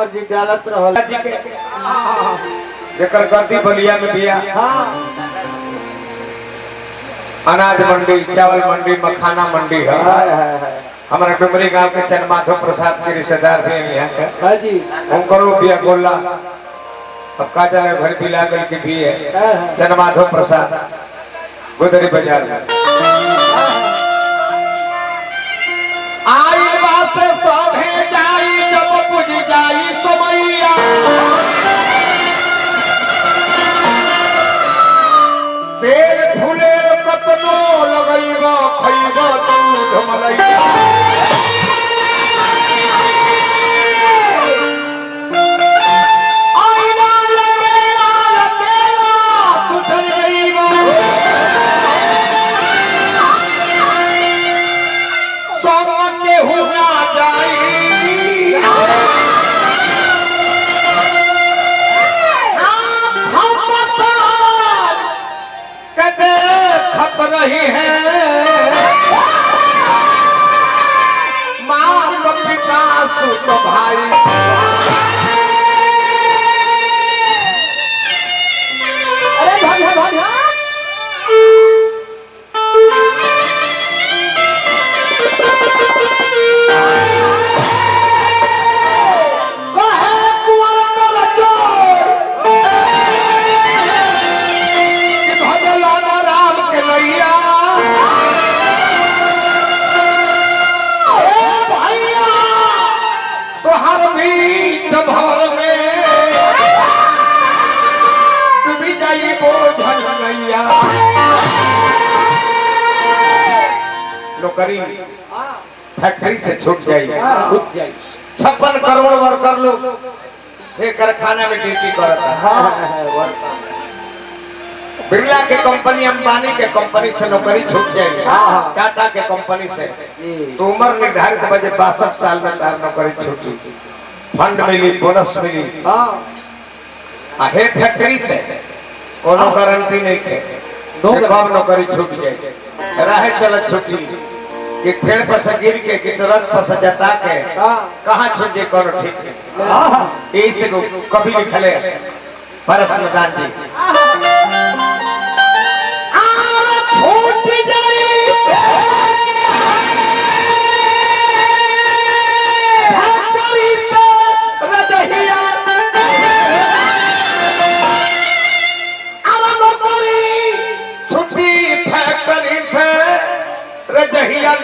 अमर जी डालत रहल जी के जेकर गद्दी बलिया में बिया। अनाज मंडी, चावल मंडी, मखाना मंडी है। हमारा डुमरी गांव के चंद माधव प्रसाद के रिश्तेदार भी हैं यहाँ के जी। उनको बिया गोला अब का जाने घर भी लागल के भी है चंद माधव प्रसाद गुदरी बाजार में। आई बात सभे जाई जब बुझ जाई समैया तेल फूले कतनो लगैब खैब दूध मलैया। रही है माँ तो पिता सुत भाई अरे भाग भाग नौकरी फैक्ट्री से छूट जाएगी। 56 करोड़ वर्कर लोग एक कारखाना में ड्यूटी करता है। बिरला के कंपनी, अंबानी के कंपनी से नौकरी छूट जाएगी, टाटा के कंपनी से तो उम्र निर्धारित बजे 62 साल में तार नौकरी छूटी, फंड मिली, बोनस मिली। फैक्ट्री से कोनो गारंटी नहीं थे कब नौकरी छूट जाएगी। राह चल छुट्टी कि पेड़ पर से गिर के कि तुरंत पर से जता के कहाँ छूटे करो ठीक है। यही से कभी लिखले परस मैदान जी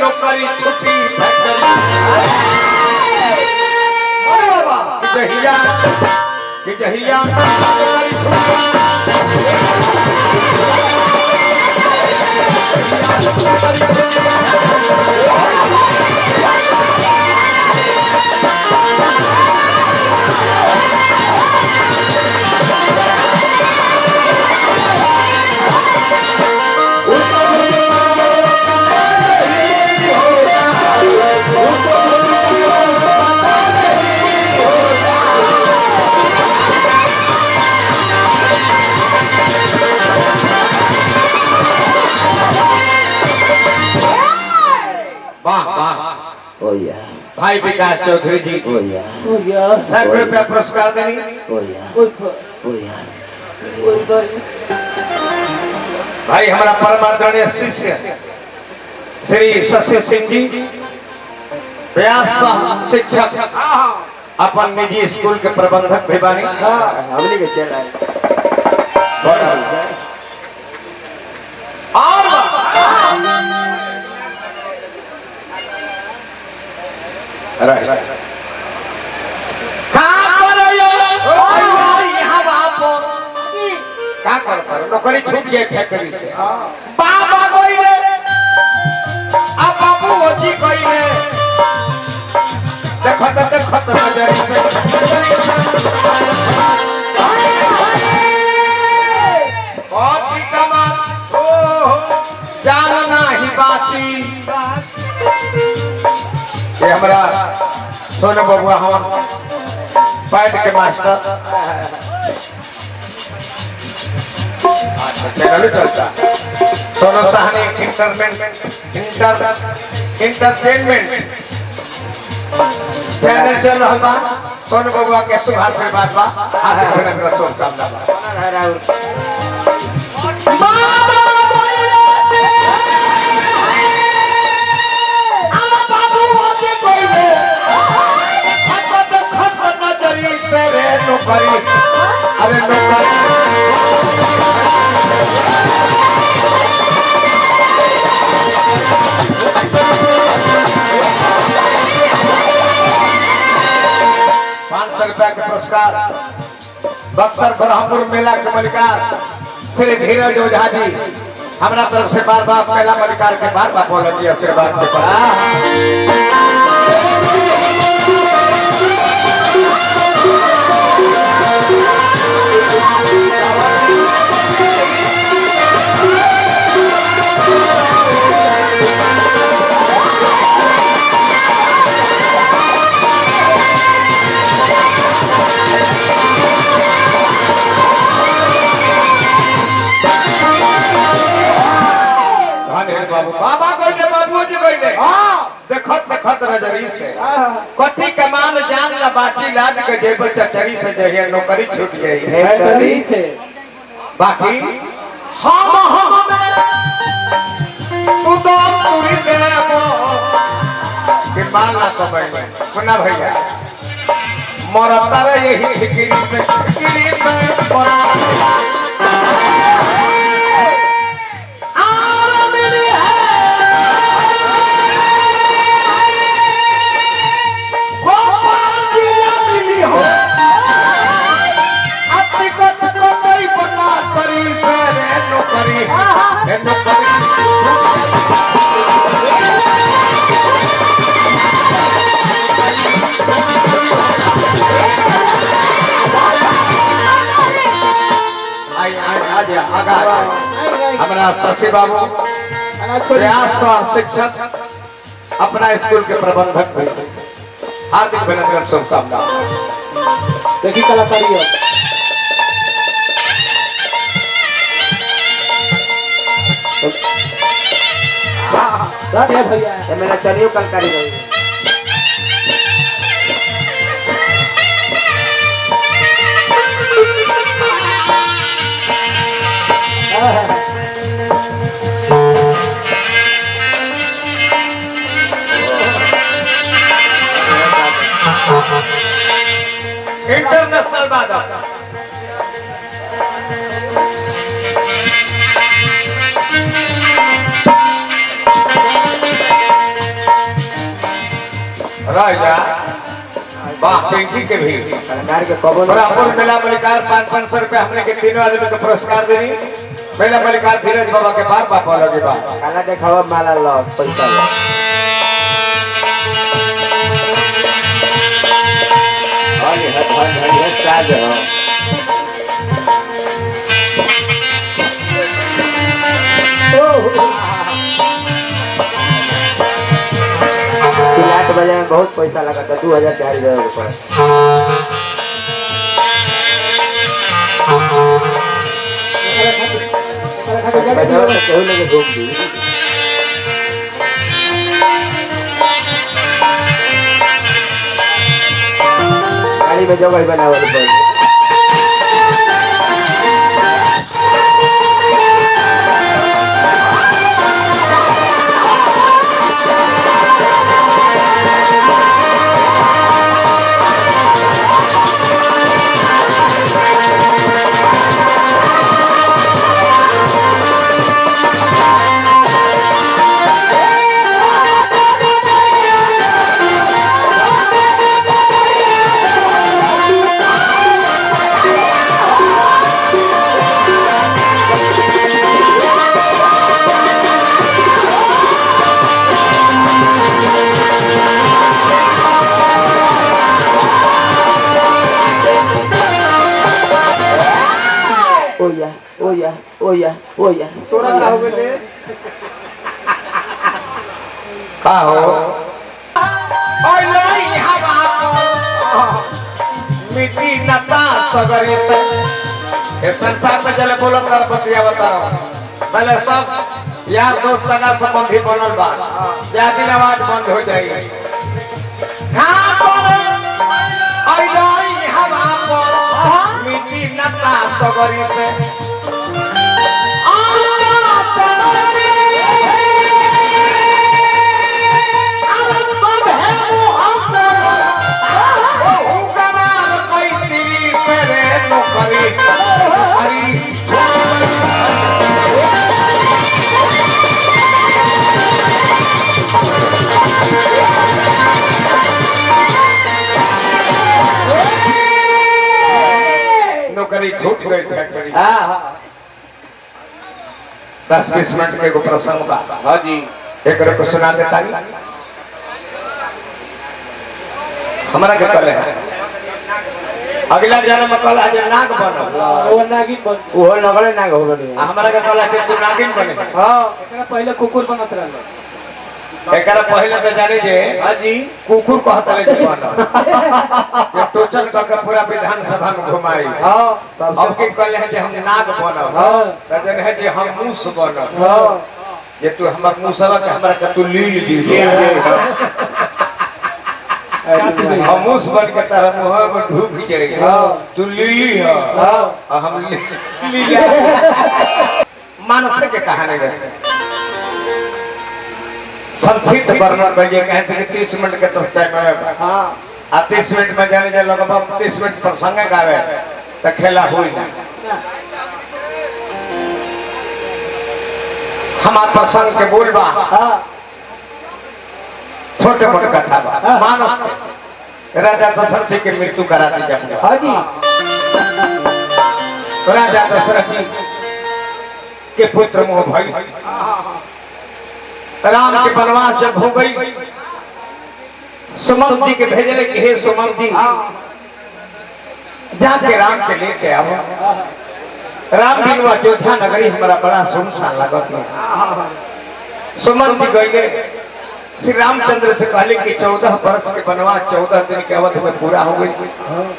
नौकरी छुट्टी फैक्ट्री जहिया नौकरी भाई विकास चौधरी जी 100 रुपया पुरस्कार देनी। भाई हमारा परम आदरणीय शिष्य श्री शशि सिंह जी व्यास शिक्षक अपन निजी स्कूल के प्रबंधक भी बानी। नौकरी छूट गई फैक्ट्री से बाबा कोइले अब बाबू जी कोइले देखो नजर बहुत कमा जानना ही बाची ये हमारा सोनू बबुआ हम पैट के मास्टर चैनल चलता सोनू साहनी इंटरटेनमेंट चैनल चल रहा सोनू बबुआ के शुभ आशीर्वाद बा हाथ में रख रसों काम बा नौकरी अरे नौकरी ₹500 के पुरस्कार बक्सर ब्रह्मपुर मेला के मलिकार श्री धीरज ओझा जी हमारा तरफ से बार बार मेला मलिकार के बार बार बोल दिया आशीर्वाद के पड़ा बाबू बाबा कोई ने बाबू जी कोई ने देखत देखत नजरी से कथी कमान जान न बाची लाद के जेब चचरी से जहिया नौकरी छूट गई फैक्ट्री से बाकी हम तू तो पूरी देबो कि मान ना समय में सुना भैया मरता रे यही फिकिरी से फिकिरी में हमारा शशि बाबू प्रयास शिक्षक अपना स्कूल के प्रबंधक हार्दिक अभिनंदन शुभकामना देखी कलाकारी है भैया मेरा चलियो कलकारी रही इंटरनेशनल बात राजा पिंकी के भी कलाकार के कबो ब्रह्मपुर मेला मलिकार 500 रुपया हमने के तीनों आदमी को पुरस्कार देनी मेला मलिकार धीरज बाबा के बार बाप लगे बा काला देखावा माला लो पैसा लो साज लाट बजे में बहुत पैसा लगा था 2000 ₹4,000 केहू लगे घूम दी गाड़ी में जगह बनावल पड़ी ओया तोरा का हो गेले का हो ओइ लई हवा मिट्टी नता सगरी से ए संसार में जले बोलत कर बतिया बता पहले सब यार दोस्त सगा संबंधी बनल बा या दिन आवाज बंद हो जाई खा बोले ओइ तगरी से नौकरी छूट गई फैक्ट्री। 10-20 मिनट के एगो प्रसंग बा। हाँ जी। एक को सुना देता हमारा के कले है अगला जन्म कल आज नाग बनल वो नागिन बन। वो नगले नाग हो गए हमारा के कल आज तू नागिन बने। हाँ एकरा पहले कुकुर बनत रहल। एकरा पहले तो जाने जे हाँ जी कुकुर कहत रहे जीवन ये टोचन का पूरा विधानसभा में घुमाई। हाँ अब के कहले हैं जे हम नाग बनब। हाँ सजन है जे हम मूस बनब। हाँ ये तू हमर मूसवा के हमरा के तू लील दी हम मूस बन के तारा मुंह में ढूक जाएगा तू लीली है और हम लीला मानस के कहानी रहे संक्षिप्त वर्णन करिए कहे से 30 मिनट के तो टाइम है। हाँ आ 30 मिनट में जाने जा लगभग 30 मिनट प्रसंग गावे तो खेला हुई ना हमारे प्रसंग के बोल बा छोटे मोटे कथा बा मानस राजा दशरथ की मृत्यु करा दी जाए। हाँ जी राजा दशरथ के पुत्र मोह भाई राम के वनवास जब हो गई सुमंत जी के भेजने की हे सुमंत जी जाके राम के लेके आओ। राम बिन अयोध्या नगरी हमारा बड़ा सुनसान लगत है। सुमंत जी गए श्री रामचंद्र से कहले कि 14 वर्ष के वनवास 14 दिन के अवधि में पूरा हो गई।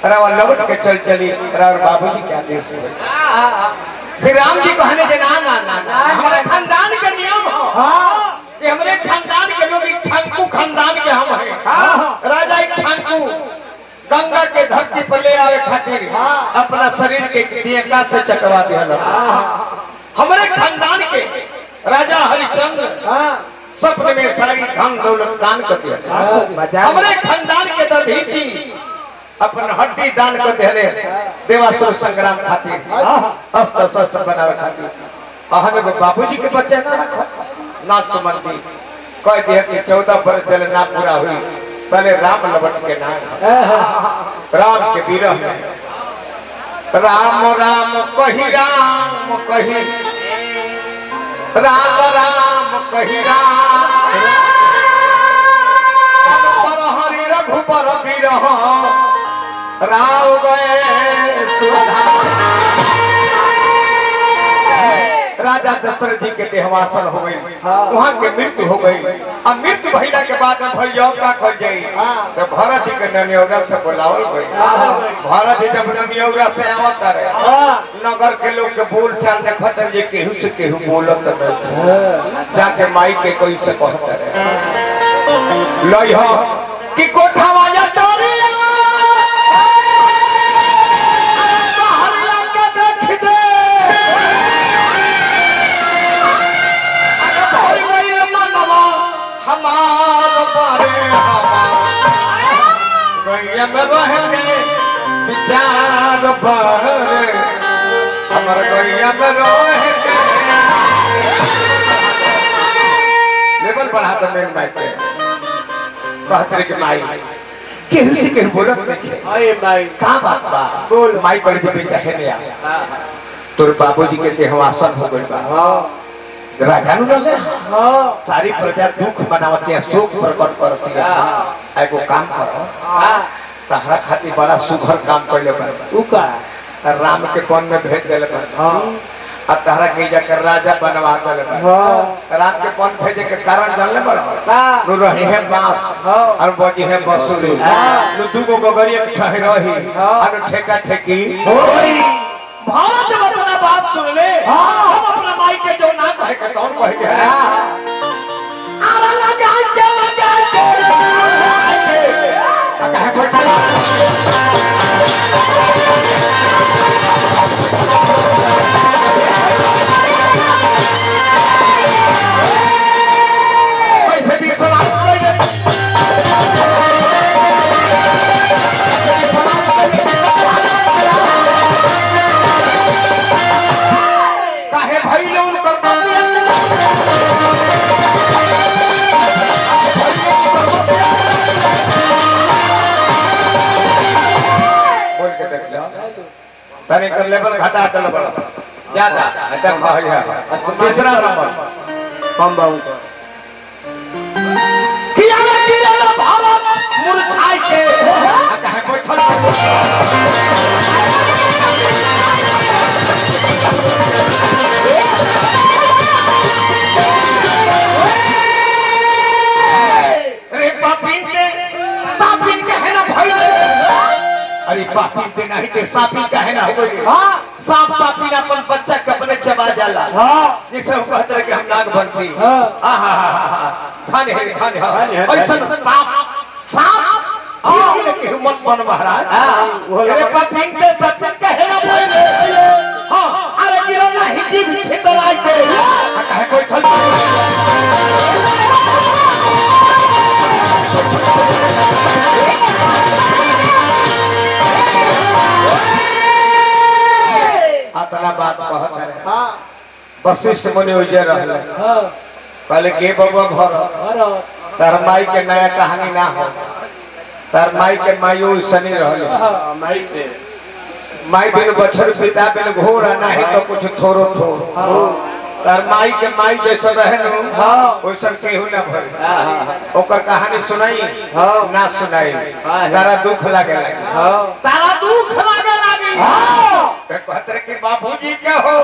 अरे लौट के चल चली और बाबूजी क्या देश में श्री राम जी कहने के ना ना ना हमारे खानदान के नियम हो कि हमारे खानदान के लोग इच्छांकु खानदान के हम हैं। राजा इच्छांकु गंगा के धरती पर ले आवे खातिर अपना शरीर के दियका से चटवा दिया। हमारे खानदान के राजा हरिश्चंद्र सपने में सारी धन दौलत दान कर दिया। हमारे खानदान के दधीची अपन हड्डी दान कर दिया देवासुर संग्राम खातिर अस्त्र शस्त्र बनावे खातिर। और हमें बाबूजी के बच्चे ना रखा ना सुमंती कह दिया कि 14 वर्ष चले ना पूरा हुई तले राम लवट के नाम राम के विरह में राम राम कही राम कही राम राम कही राम हरि रघुबर विरह राव गए सुधा। राजा दशरथ जी के देहवासन हो गई वहाँ के मृत्यु हो गई। अब मृत्यु भइला के बाद में भइल का खोल जाई तो भरत जी के ननियौरा से बुलावल गई। भरत जी जब ननियौरा से आवत रहे नगर के लोग के बोल चाल देखत रहे केहू से केहू बोलत नहीं जाके माई के कोई से कहत रहे लई हो कि कोठा वाजा टोरिया बाहर लगा देख दे हमार बारे गैया में रह के विचार पर हमार गैया में रह के लेवल बढ़ा दो मेन माइक पे कहते कि माई केहू से केहू बोलत नहीं अरे माई का बात बा बोल माई कर जी बेटा है नया तोर बाबूजी के देहवासन हो गइल बा राजा नु लगे सारी प्रजा दुख मनावती है शोक प्रकट करती है। एगो काम करो तहरा खातिर बड़ा सुघर काम कैले बा राम के वन में भेज देले बा आ तहरा के जाकर राजा बनवा देले बा। राम के वन भेजे के कारण जानले बड़ा नु रही है बांस और बजी है बांसुरी नु दुगो गगरिया के ठहर रही और ठेका ठेकी भारत जब अपना बात सुन ले हम अपना माई के जो ना कहे के कौन कहे के आरा लगा के कहे तनी कर लेवल घटा दल बड़ा ज्यादा एकदम है तीसरा नंबर कम बाबू को किया ना किया ना भारत मुरझाई के कहे बैठल रे पापिन के सापिन के है ना भाई अरे पापिन के नहीं ते सापिन का है ना हो गई हां सांप सापिन अपन बच्चा के अपने चबा जाला हां जिसे वो कहते रहे कि हम नाग बनती हां हां हां खाने है ऐसा सांप जीवन की हिम्मत बन महाराज अरे पापिन के सापिन का है ना भाई हां अरे गिरा नहीं जीव छितलाई के कहे कोई ठल अतना बात कहत रहे हां वशिष्ठ मुनि उजे रहले हां कहले के बबुआ भरत तार माई के नया कहानी ना हो तार माई के माईओ सनी रहले हां माई से माई बिन बछर पिता बिन घोड़ा नहीं तो कुछ थोरो थोरो हां तार माई के माई जैसे रहनु हां वैसन केहू ना भर ओकर कहानी सुनाई हां ना सुनाई तारा दुख लागे हां तारा दुख लागे लागी हां कहते कि बाबूजी क्या हो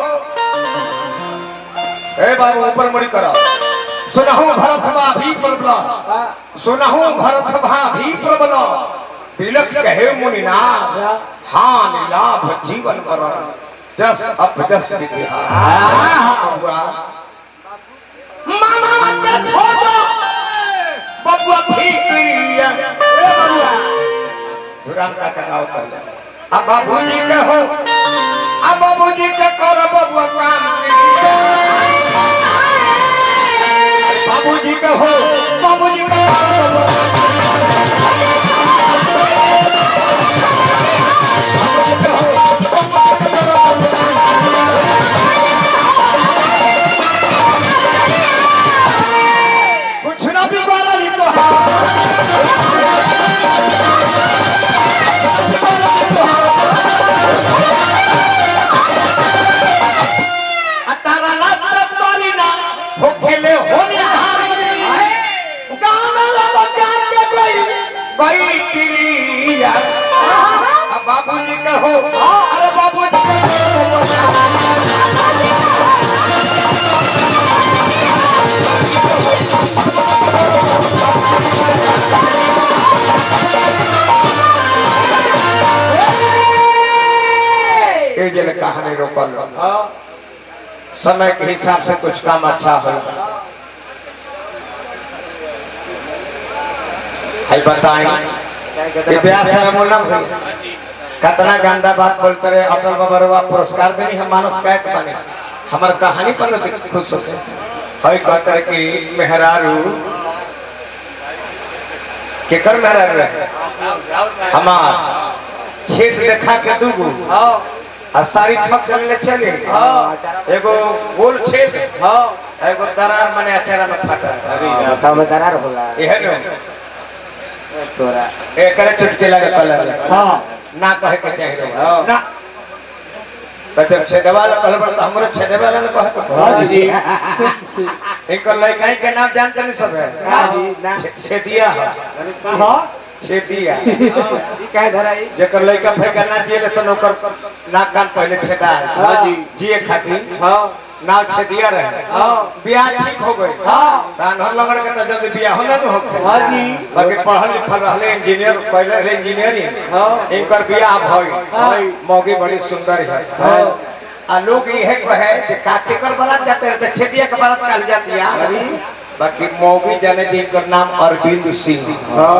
ए बाबू ऊपर मुड़ी करो सुनहु भरत भाभी प्रबल सुनहु भरत भाभी प्रबल तिलक कहे मुनिना हान लाभ जीवन मरण जस अपजस विहार मामा मत छोड़ो बबुआ भीतरिया ए बबुआ धुराम का गाओ कहला अब बाबूजी के हो अब बाबूजी के करो बबुआ काम बाबूजी के हो बाबूजी के कुछ ना भी बोला नहीं तो बाबूजी का हो अरे बाबूजी जन कहानी रोकल समय के हिसाब से कुछ काम अच्छा हो बताएं व्यास में मुन्ना कितना गंदा बात बोलते रहे अटल बाबा रुआ पुरस्कार देनी हम मानस कैक बने हमार कहानी पर खुश होते हई कहते रहे कि मेहरारू केकर मेहरारू रहे हमार छेद देखा के दूगो और सारी ठक चलने चले एगो गोल छेद एगो दरार माने अचारा में फटा अरे बताओ में दरार होला एहे नो तोरा एकरे चुटकी लगे कलर हां ना कहे के चाहिए ना तो जब छेदवा वाला कहल पर हमरो छेदवा वाला ने कहे तो हां जी एक लड़का के नाम जानते नहीं सब है हां जी ना छेदिया हां छेदिया ई काहे धराई जेकर लड़का फेंका ना जिए सन ओकर नाक कान पहले छेदा हां जी जिए खातिर हां नाव छेदिया रहे हां बियाह ठीक हो गई हां तानहर लगन के त जल्दी बियाह होना न होखे हां जी बाकी पढ़ल लिखल रहले इंजीनियर पहले रहे इंजीनियरिंग हां इनकर बियाह भई मौगी बड़ी सुंदर है हां आ लोग इहे कहे कि काके कर बारात जाते रहे छेदिया के बारात कहल जाती है बाकी मौगी जाने दी इनकर नाम अरविंद सिंह हां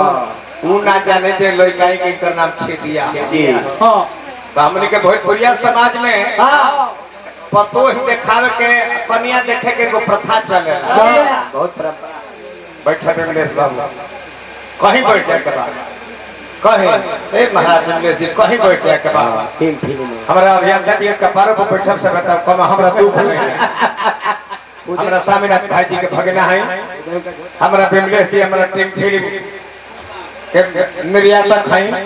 उ ना जाने दे लइकाई के इनकर नाम छेदिया हां तो हमनी के भोजपुरिया समाज में हां पतो ही देखावे के कनिया देखे के एगो प्रथा चले बहुत परंपरा बैठे वेंकटेश बाबू कहीं बैठ जाए के बाद कहीं ए महाराज वेंकटेश जी कहीं बैठ जाए के बाद टीम फिल्म हमरा अभियंता जी के कपार पर बैठब से बताओ कम हमरा दुख नहीं हमरा स्वामीनाथ भाई जी के भगना है हमरा वेंकटेश जी हमरा टीम फिल्म के निर्यातक हैं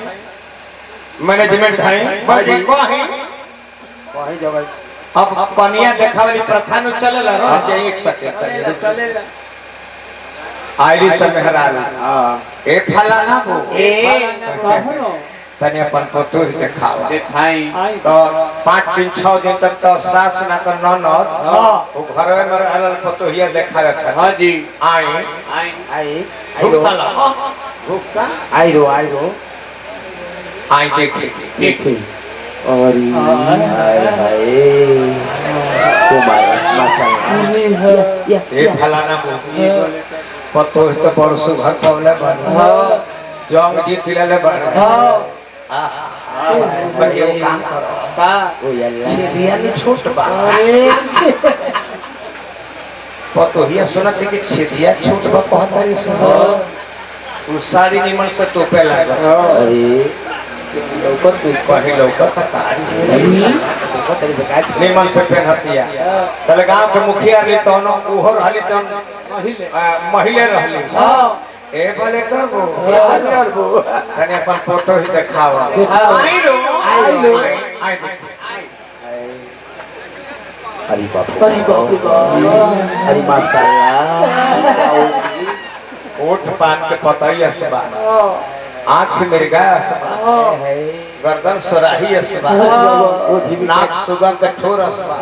मैनेजमेंट है बड़ी कहीं वही जगह अब कनिया देखा वाली प्रथा न चलेला रह जाई एक सके चलेला आयरिश मेहरारू हां ए फलाना वो कहनो तने अपन फोटो ही दिखावा दिखाई आई तो 5 दिन 6 दिन तक तो सास ना तो ननद हां वो घर में रहल फोटो ही देखावे कर हां जी आई आई भुगतला भुगता आई रो आई देखी देखी और हाय हाय तो माशाल्लाह ए फलाना वो फोटो ही तो परसों घर पवले बन जंग जीत ले बन बढ़िया काम करो ओ यल्ला छेलिया ने छोट बा तो हिया सुनत कि छेलिया छोट बा कहतारी सुन उ साड़ी निमन से टोपे लागा अरे लौकत कहीं लौकत तारी बेकार निमन से पहनतिया तले गांव के मुखिया रे तनो उहो रहली तन महिले महिले रहली हां ए बोले करबो करबो तने अपन फोटो ही दिखावा आई रो आई अरे बाप अरे माशाल्लाह ओठ पान के पतई असबा आंख मिर्गा असबा गर्दन सराही असबा नाक सुगम के ठोर असबा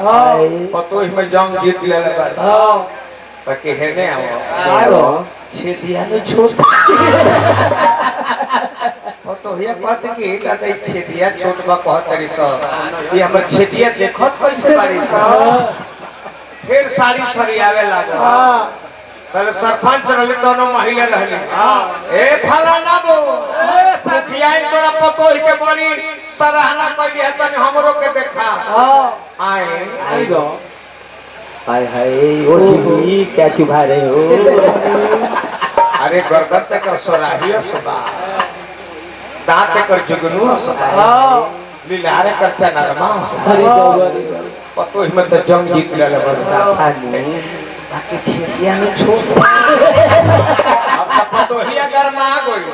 पतो ही में जंग जीत लेले बा हां पके हेने आओ छेदिया में छोट पतो हिया कहत कि कहत छेदिया छोट बा कहतरी स ये हमर छेदिया देखत कैसे बाड़ी स फिर साड़ी सरियावे लागा तले सरपंच रहले दोनों महिला रहले ए फलाना बो मुखिया इन तोरा पतो ही के बड़ी सराहना कइली है तने हमरो के देखा आए आई गो हाय हाय ओ जीवी क्या चुभा रहे हो अरे गर्दन तक कर सराहिया सदा दांत कर जुगनू सदा लीलारे कर चनरमा सदा हरि गौरी पतो ही में तो जंग जीत लेले बरसा बाकी छेदिया में छोट अब तो पतो ही अगर मा गई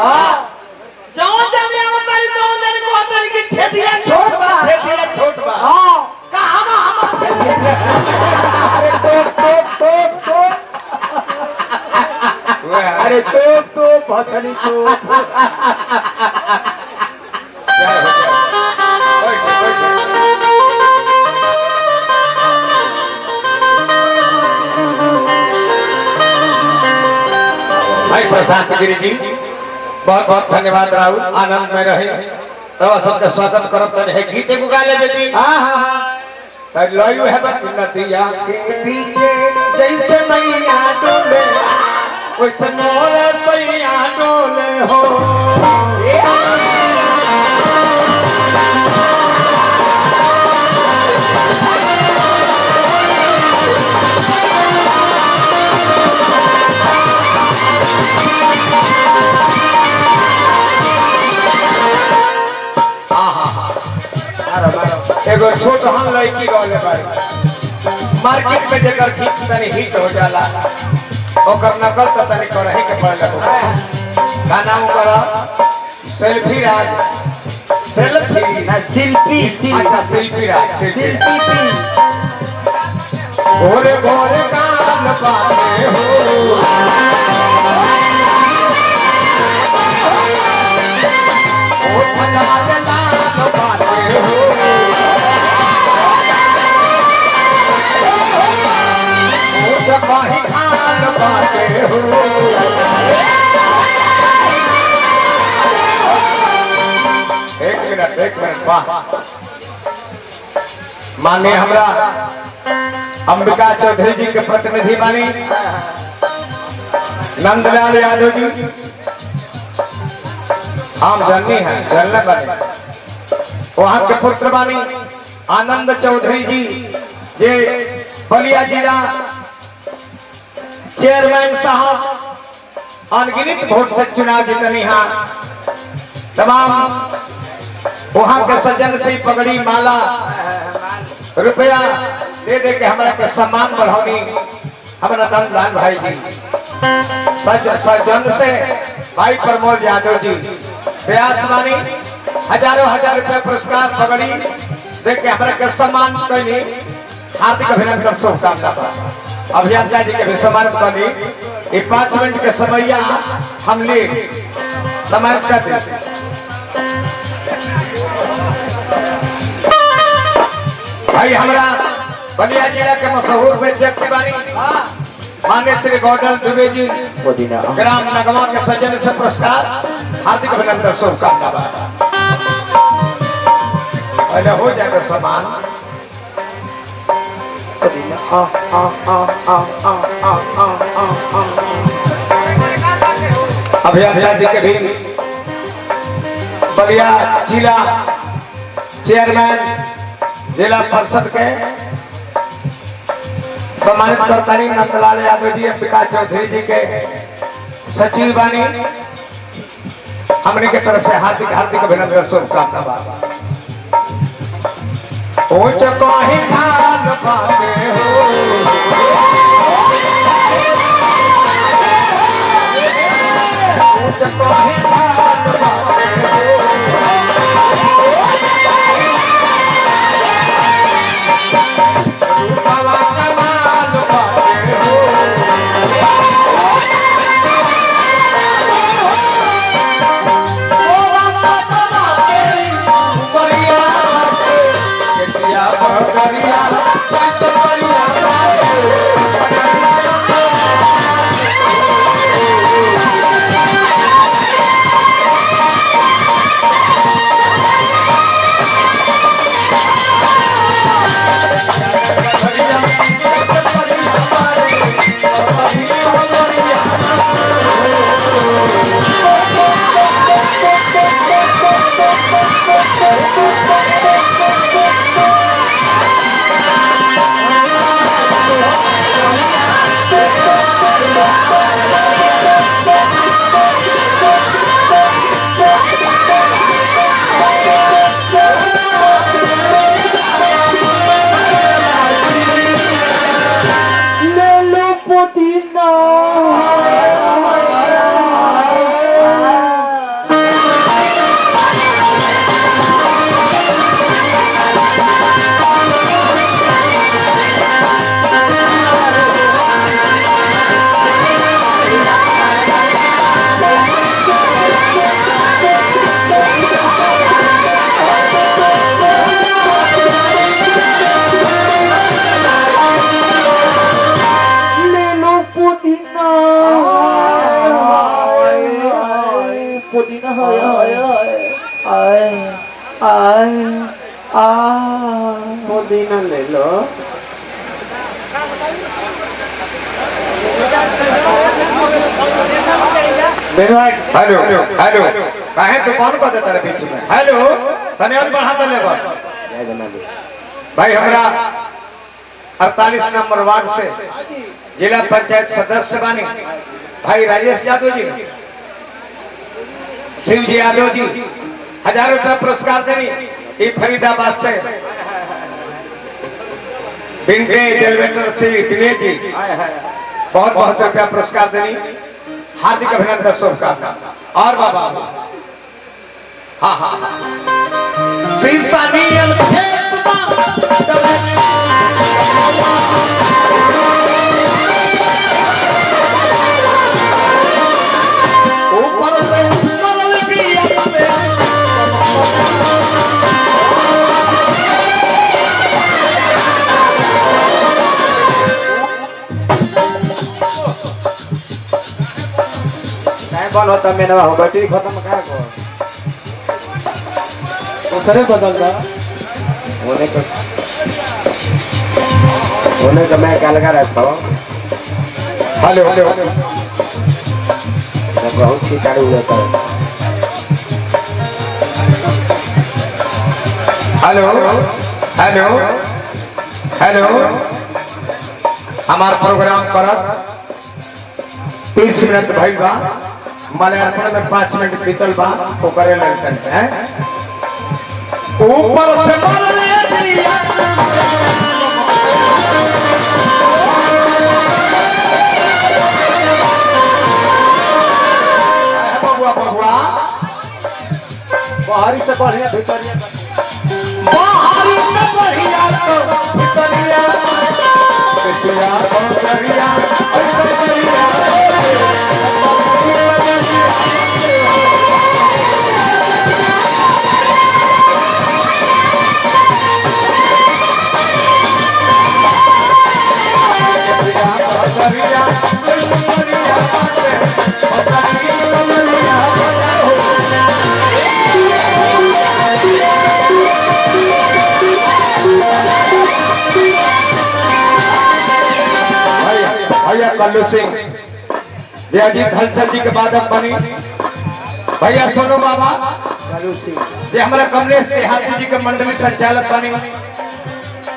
जौन जब हम तारी जौन जन को तारी की छेदिया छोट बा कहां हम छेदिया अरे तो भछड़ी तो भाई प्रशांत गिरी जी बहुत बहुत धन्यवाद राहुल आनंद में रहे रवा सबका स्वागत करब तने है गीत एगो गा ले जदी त लयू है बत नदिया के पीछे जैसे मैया डोले वैसे मोर सैया डोले हो एगो छोट हम लड़की गले बारी मार्केट में जेकर गीत तनी हिट हो जाला ओकर नकल त तनी करही के पड़ला गाना ओकर सेल्फी राज सेल्फी अच्छा सेल्फी राज सेल्फी घोरे घोरे काल पाते हो ओ लाल लाल पाते हो कहीं खाल पाते हो एक मिनट वाह माने हमरा अंबिका चौधरी जी के प्रतिनिधि मानी नंदलाल यादव जी हम जननी है जनने बने वहां के पुत्र बानी आनंद चौधरी जी ये बलिया जिला चेयरमैन साहब अनगिनत वोट से चुनाव जीतनी है तमाम वहां के सज्जन से पगड़ी माला रुपया दे दे के हमारा के सम्मान बढ़ानी हमारा नंदलाल भाई जी सज्जन से भाई प्रमोद यादव जी प्रयास मानी हजारों हजार रुपया पुरस्कार पगड़ी देख के हमारे के सम्मान कैली हार्दिक अभिनंदन शुभकामना बा। अभियंता जी के भी सम्मान कैली। ये 5 मिनट के समैया हमने समाप्त कर दी। भाई हमारा बलिया जिला के मशहूर व्यक्ति बानी मान्य श्री गौडल दुबे जी ग्राम नगवा के सज्जन से पुरस्कार हार्दिक अभिनंदन शुभकामना बा। पहले हो जाएगा सम्मान। अभियंता जी के भी बलिया जिला चेयरमैन जिला परिषद के सम्मानित करतानी नंदलाल यादव जी अंबिका चौधरी जी के सचिव बानी हमने के तरफ से हार्दिक हार्दिक अभिनंदन शुभकामना बा। ऊंच कहीं ढाल बाटे हो ऊंच कहीं ढाल बाटे हो बाबा कमाल बाटे हो पुदीना ले लो। हेलो हेलो काहे तू कौन को देता रे बीच में? हेलो तने और बढ़ा दे ले भाई हमरा 48 नंबर वार्ड से जिला पंचायत सदस्य बानी भाई राजेश यादव जी शिव जी यादव जी 1000 रुपया पुरस्कार देनी। ये फरीदाबाद से बिंटे जलवेंद्र सिंह दिनेश जी बहुत बहुत रुपया पुरस्कार देनी। हार्दिक अभिनंदन शुभकामना। और बाबा हाँ हाँ हाँ सीसानियन ऊपर से कमल पिया बन होता मैंने हो बैटरी खत्म क्या को सरे बदलता होने का मैं क्या लगा रहता हूँ। हेलो हेलो बहुत कीटाणु रहता है। हेलो हेलो हेलो हमारा प्रोग्राम करत 30 मिनट भइल बा मलयालम में 5 मिनट बीतल बा तो करे लगते हैं ऊपर से मरले दिया बबुआ बबुआ बाहरी से बढ़िया भितरिया बाहरी से बढ़िया तो भितरिया कैसिया भौजरिया ऐसे बढ़िया भैया कल्लू सिंह जे अजीत हलचल जी के बाद अब बनी भैया सोनू बाबा कल्लू सिंह जे हमारा कमलेश देहाती जी के मंडली संचालक बनी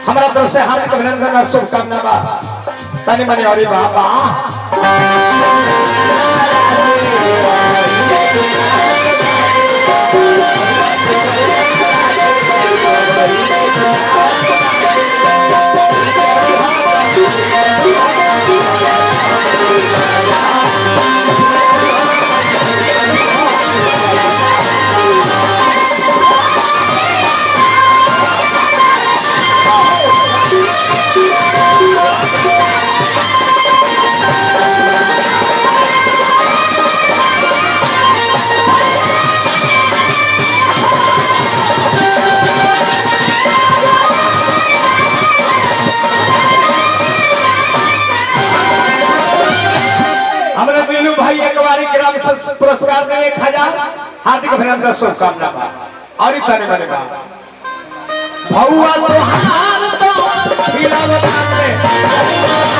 हमारा तरफ से हार्दिक अभिनंदन और शुभकामना बा तनी मनी और बाबा पुरस्कार के लिए 1000 हार्दिक अभिनंदन शुभकामना और इतने बने भौआ तो हार तो हिलावत में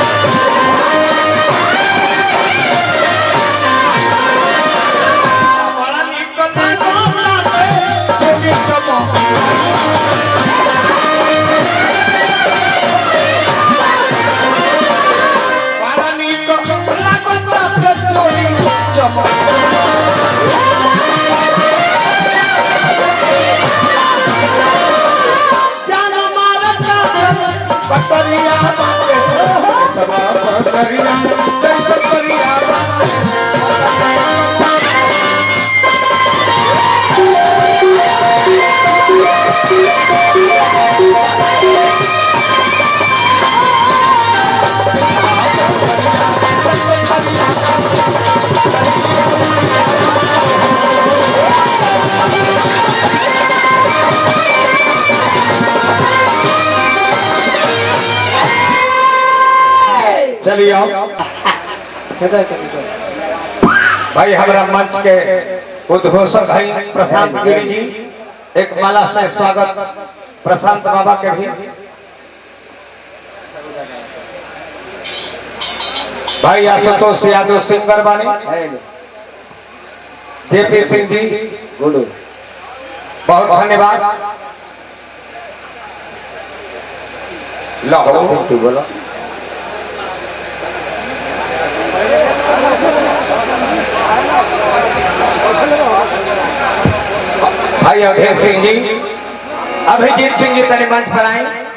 बड़ा निकल चलिए भाई हमारा मंच के उद्घोषक है प्रशांत गिरी जी एक माला से स्वागत प्रशांत बाबा के भी भाई आशुतोष यादव सिंगर बानी जेपी सिंह जी बहुत धन्यवाद लाहौर बोला भाई अभय सिंह जी अभिजीत सिंह जी तने मंच पर आए